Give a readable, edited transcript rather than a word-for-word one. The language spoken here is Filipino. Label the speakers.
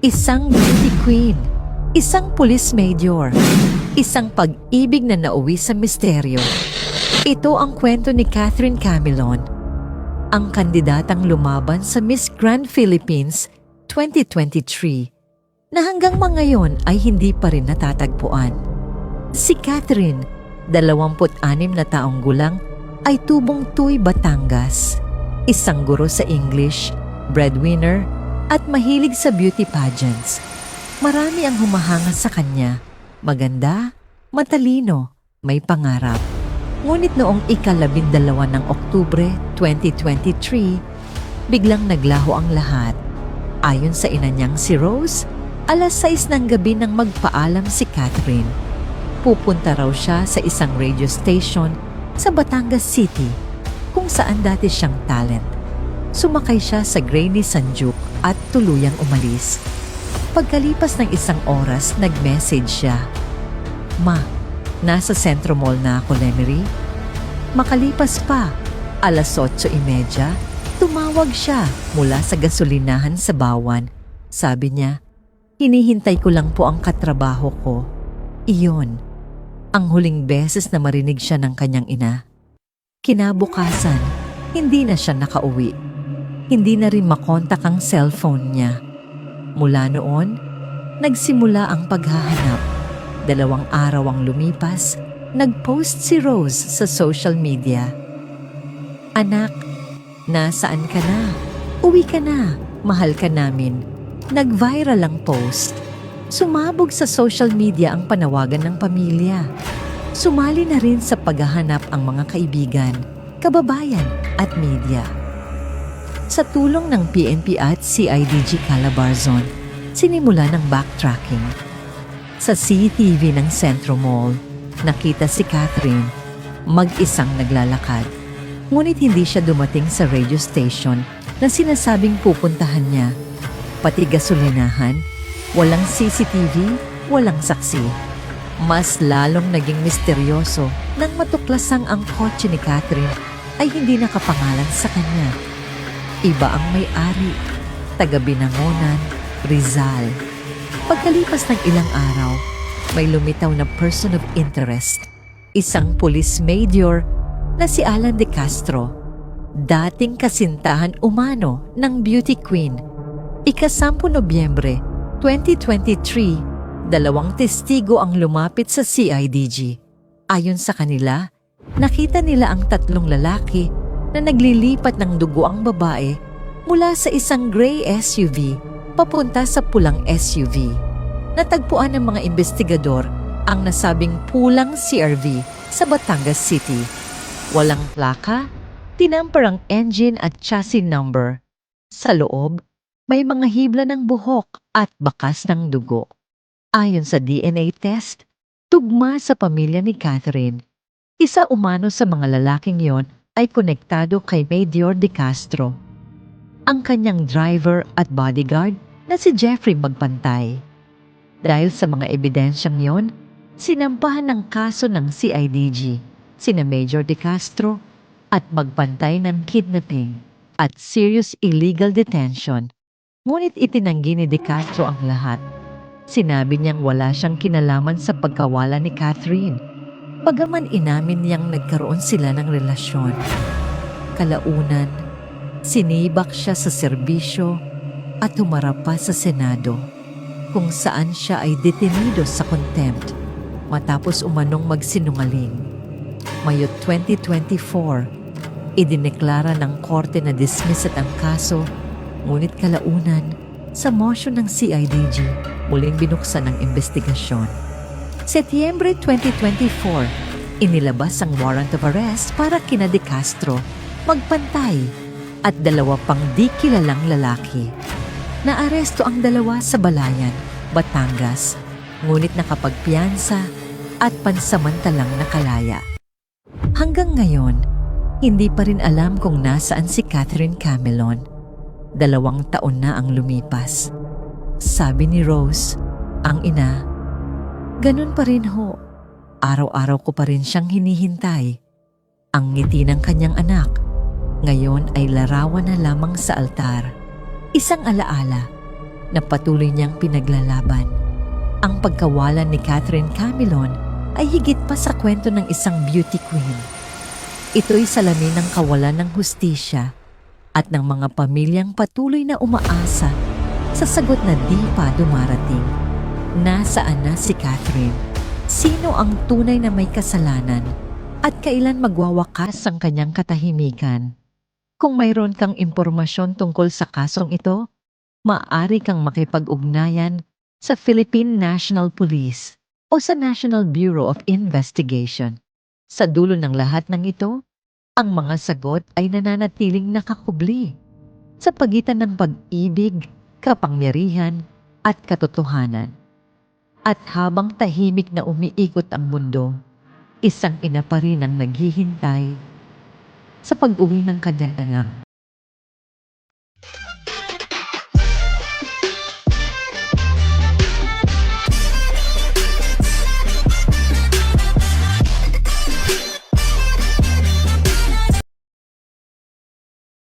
Speaker 1: Isang beauty queen, isang police major, isang pag-ibig na nauwi sa misteryo. Ito ang kwento ni Catherine Camilon, ang kandidatang lumaban sa Miss Grand Philippines 2023 na hanggang ngayon ay hindi pa rin natatagpuan. Si Catherine, 26 na taong gulang, ay tubong Tuy, Batangas. Isang guro sa English, breadwinner, at mahilig sa beauty pageants. Marami ang humahanga sa kanya. Maganda, matalino, may pangarap. Ngunit noong ika-12 ng Oktubre 2023, biglang naglaho ang lahat. Ayon sa ina niyang si Rose, alas 6 ng gabi nang magpaalam si Catherine. Pupunta raw siya sa isang radio station sa Batangas City kung saan dati siyang talent. Sumakay siya sa Gray Nissan Juke at tuluyang umalis. Pagkalipas ng isang oras, nag-message siya. "Ma, nasa Centro Mall na ako, Lemery." Makalipas pa, alas 8:30, tumawag siya mula sa gasolinahan sa Bawan. Sabi niya, "Hinihintay ko lang po ang katrabaho ko." Iyon, ang huling beses na marinig siya ng kanyang ina. Kinabukasan, hindi na siya nakauwi. Hindi na rin makontak ang cellphone niya. Mula noon, nagsimula ang paghahanap. 2 araw ang lumipas, nag-post si Rose sa social media. "Anak, nasaan ka na? Uwi ka na, mahal ka namin." Nag-viral ang post. Sumabog sa social media ang panawagan ng pamilya. Sumali na rin sa paghahanap ang mga kaibigan, kababayan at media. Sa tulong ng PNP at CIDG Calabarzon, sinimula ng backtracking. Sa CCTV ng Centro Mall, nakita si Catherine, mag-isang naglalakad. Ngunit hindi siya dumating sa radio station na sinasabing pupuntahan niya. Pati gasolinahan, walang CCTV, walang saksi. Mas lalong naging misteryoso nang matuklasang ang kotse ni Catherine ay hindi nakapangalan sa kanya. Iba ang may-ari, taga Binangonan, Rizal. Pagkalipas ng ilang araw, may lumitaw na person of interest, isang police major na si Alan De Castro, dating kasintahan umano ng beauty queen. Ika-10 Nobyembre 2023, 2 testigo ang lumapit sa CIDG. Ayon sa kanila, nakita nila ang 3 lalaki na naglilipat ng dugo ang babae mula sa isang gray SUV papunta sa pulang SUV. Natagpuan ng mga investigador ang nasabing pulang CRV sa Batangas City. Walang plaka, tinamper ang engine at chassis number. Sa loob, may mga hibla ng buhok at bakas ng dugo. Ayon sa DNA test, tugma sa pamilya ni Catherine. Isa umano sa mga lalaking yon ay konektado kay Major De Castro, ang kanyang driver at bodyguard na si Jeffrey Magpantay. Dahil sa mga ebidensyang yon, sinampahan ng kaso ng CIDG, sina Major De Castro at Magpantay ng kidnapping at serious illegal detention. Ngunit itinanggi ni De Castro ang lahat. Sinabi niyang wala siyang kinalaman sa pagkawala ni Catherine. Bagaman inamin niyang nagkaroon sila ng relasyon. Kalaunan, sinibak siya sa serbisyo at humarap pa sa Senado, kung saan siya ay detenido sa contempt matapos umanong magsinungaling. Mayo 2024, idineklara ng korte na dismissed ang kaso, ngunit kalaunan, sa motion ng CIDG, muling binuksan ang investigasyon. Setyembre 2024, inilabas ang warrant of arrest para kina De Castro, Magpantay at 2 pang di kilalang lalaki. Naaresto ang 2 sa Balayan, Batangas, ngunit nakapagpiyansa at pansamantalang nakalaya. Hanggang ngayon, hindi pa rin alam kung nasaan si Catherine Camilon. 2 taon na ang lumipas. Sabi ni Rose, ang ina, "Ganun pa rin ho. Araw-araw ko pa rin siyang hinihintay." Ang ngiti ng kanyang anak, ngayon ay larawan na lamang sa altar. Isang alaala, na patuloy niyang pinaglalaban. Ang pagkawalan ni Catherine Camilon ay higit pa sa kwento ng isang beauty queen. Ito'y salamin ng kawalan ng hustisya at ng mga pamilyang patuloy na umaasa sa sagot na di pa dumarating. Nasaan na si Catherine? Sino ang tunay na may kasalanan? At kailan magwawakas ang kanyang katahimikan? Kung mayroon kang impormasyon tungkol sa kasong ito, maaari kang makipag-ugnayan sa Philippine National Police o sa National Bureau of Investigation. Sa dulo ng lahat ng ito, ang mga sagot ay nananatiling nakakubli sa pagitan ng pag-ibig, kapangyarihan at katotohanan. At habang tahimik na umiikot ang mundo, isang ina pa rin ang naghihintay sa pag-uwi ng kanyang anak.